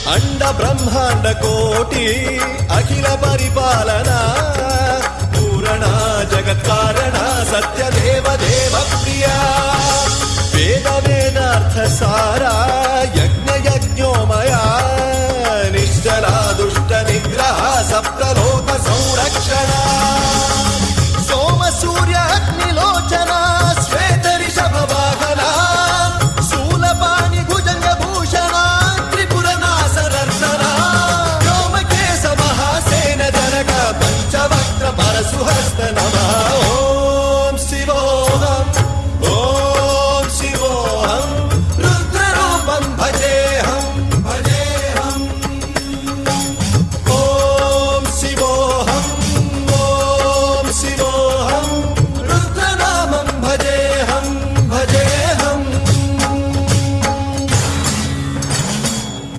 అండ బ్రహ్మాండ కోటి అఖిల పరిపాలన పూరణ జగత్కారణ సత్యదేవ దేవ ప్రియ వేద వేదార్థ సారా యజ్ఞ